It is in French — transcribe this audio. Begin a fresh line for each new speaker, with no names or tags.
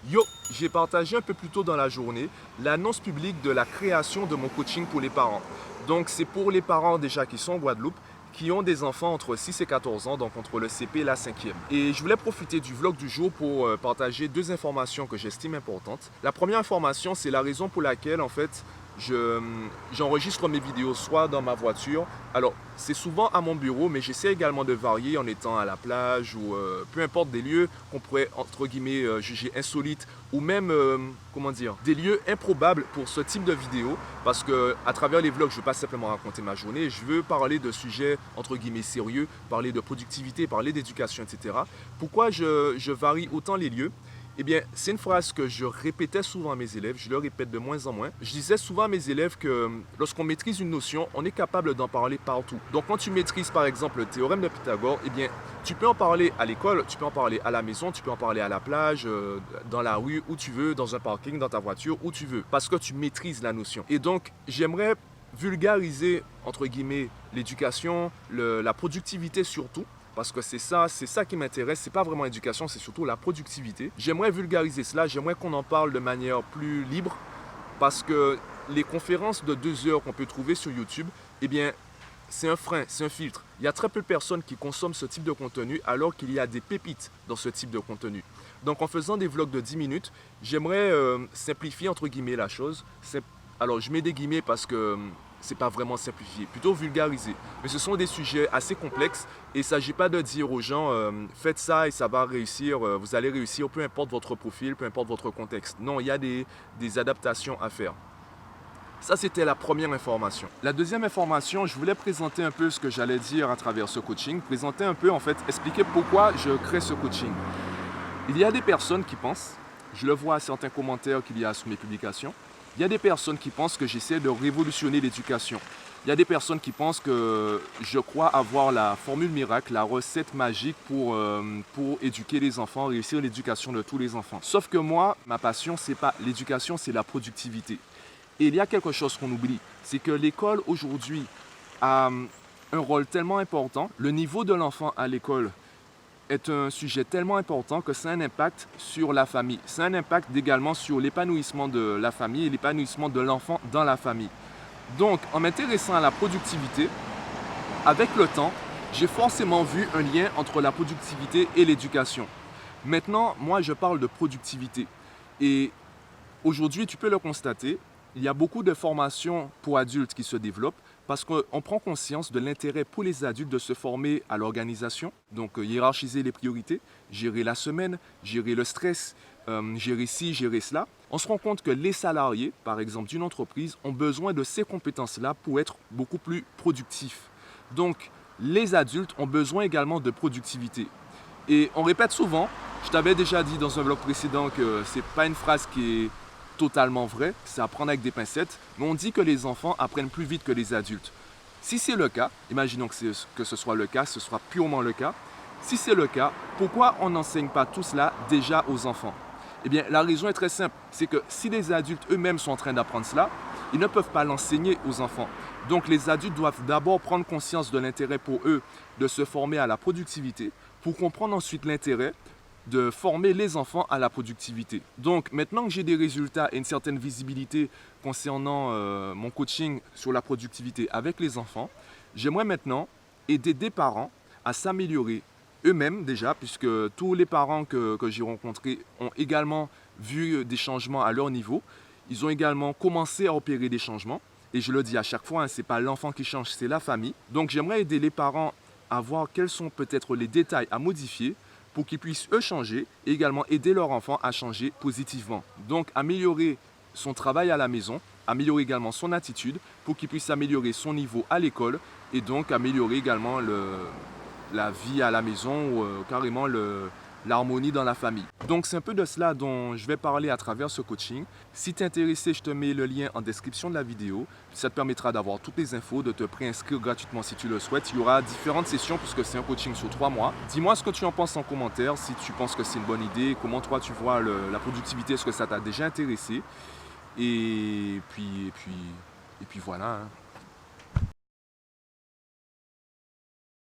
Yo, j'ai partagé un peu plus tôt dans la journée l'annonce publique de la création de mon coaching pour les parents. Donc c'est pour les parents déjà qui sont en Guadeloupe, qui ont des enfants entre 6 et 14 ans, donc entre le CP et la 5e. Et je voulais profiter du vlog du jour pour partager deux informations que j'estime importantes. La première information, c'est la raison pour laquelle en fait j'enregistre mes vidéos soit dans ma voiture. Alors, c'est souvent à mon bureau, mais j'essaie également de varier en étant à la plage ou peu importe des lieux qu'on pourrait, entre guillemets, juger insolites ou même, comment dire, des lieux improbables pour ce type de vidéo. Parce que à travers les vlogs, je ne veux pas simplement raconter ma journée, je veux parler de sujets, entre guillemets, sérieux, parler de productivité, parler d'éducation, etc. Pourquoi je varie autant les lieux? Eh bien, c'est une phrase que je répétais souvent à mes élèves, je le répète de moins en moins. Je disais souvent à mes élèves que lorsqu'on maîtrise une notion, on est capable d'en parler partout. Donc quand tu maîtrises par exemple le théorème de Pythagore, eh bien, tu peux en parler à l'école, tu peux en parler à la maison, tu peux en parler à la plage, dans la rue, où tu veux, dans un parking, dans ta voiture, où tu veux, parce que tu maîtrises la notion. Et donc, j'aimerais vulgariser, entre guillemets, l'éducation, la productivité surtout, parce que c'est ça qui m'intéresse, c'est pas vraiment l'éducation, c'est surtout la productivité. J'aimerais vulgariser cela, j'aimerais qu'on en parle de manière plus libre, parce que les conférences de 2 heures qu'on peut trouver sur YouTube, eh bien, c'est un frein, c'est un filtre. Il y a très peu de personnes qui consomment ce type de contenu, alors qu'il y a des pépites dans ce type de contenu. Donc en faisant des vlogs de 10 minutes, j'aimerais simplifier entre guillemets la chose. Alors je mets des guillemets parce que c'est pas vraiment simplifié, plutôt vulgarisé. Mais ce sont des sujets assez complexes et il ne s'agit pas de dire aux gens faites ça et ça va réussir, vous allez réussir, peu importe votre profil, peu importe votre contexte. Non, il y a des adaptations à faire. Ça, c'était la première information. La deuxième information, je voulais présenter un peu ce que j'allais dire à travers ce coaching, présenter un peu, en fait, expliquer pourquoi je crée ce coaching. Il y a des personnes qui pensent, je le vois à certains commentaires qu'il y a sous mes publications, il y a des personnes qui pensent que j'essaie de révolutionner l'éducation. Il y a des personnes qui pensent que je crois avoir la formule miracle, la recette magique pour éduquer les enfants, réussir l'éducation de tous les enfants. Sauf que moi, ma passion, c'est pas l'éducation, c'est la productivité. Et il y a quelque chose qu'on oublie, c'est que l'école aujourd'hui a un rôle tellement important. Le niveau de l'enfant à l'école est un sujet tellement important que ça a un impact sur la famille. Ça a un impact également sur l'épanouissement de la famille et l'épanouissement de l'enfant dans la famille. Donc, en m'intéressant à la productivité, avec le temps, j'ai forcément vu un lien entre la productivité et l'éducation. Maintenant, moi, je parle de productivité. Et aujourd'hui, tu peux le constater, il y a beaucoup de formations pour adultes qui se développent parce qu'on prend conscience de l'intérêt pour les adultes de se former à l'organisation, donc hiérarchiser les priorités, gérer la semaine, gérer le stress, gérer ci, gérer cela. On se rend compte que les salariés, par exemple d'une entreprise, ont besoin de ces compétences-là pour être beaucoup plus productifs. Donc, les adultes ont besoin également de productivité. Et on répète souvent, je t'avais déjà dit dans un vlog précédent que ce n'est pas une phrase qui est totalement vrai, c'est à prendre avec des pincettes, mais on dit que les enfants apprennent plus vite que les adultes. Si c'est le cas, imaginons que ce soit le cas, ce sera purement le cas. Si c'est le cas, pourquoi on n'enseigne pas tout cela déjà aux enfants? Eh bien, la raison est très simple, c'est que si les adultes eux-mêmes sont en train d'apprendre cela, ils ne peuvent pas l'enseigner aux enfants. Donc les adultes doivent d'abord prendre conscience de l'intérêt pour eux de se former à la productivité, pour comprendre ensuite l'intérêt de former les enfants à la productivité. Donc maintenant que j'ai des résultats et une certaine visibilité concernant mon coaching sur la productivité avec les enfants, j'aimerais maintenant aider des parents à s'améliorer eux-mêmes déjà, puisque tous les parents que j'ai rencontrés ont également vu des changements à leur niveau. Ils ont également commencé à opérer des changements. Et je le dis à chaque fois, hein, ce n'est pas l'enfant qui change, c'est la famille. Donc j'aimerais aider les parents à voir quels sont peut-être les détails à modifier pour qu'ils puissent eux changer et également aider leur enfant à changer positivement. Donc améliorer son travail à la maison, améliorer également son attitude pour qu'il puisse améliorer son niveau à l'école et donc améliorer également la vie à la maison ou carrément l'harmonie dans la famille. Donc c'est un peu de cela dont je vais parler à travers ce coaching. Si tu es intéressé, je te mets le lien en description de la vidéo. Ça te permettra d'avoir toutes les infos, de te préinscrire gratuitement si tu le souhaites. Il y aura différentes sessions puisque c'est un coaching sur 3 mois. Dis-moi ce que tu en penses en commentaire, si tu penses que c'est une bonne idée, comment toi tu vois la productivité, est-ce que ça t'a déjà intéressé. Et puis voilà. Hein.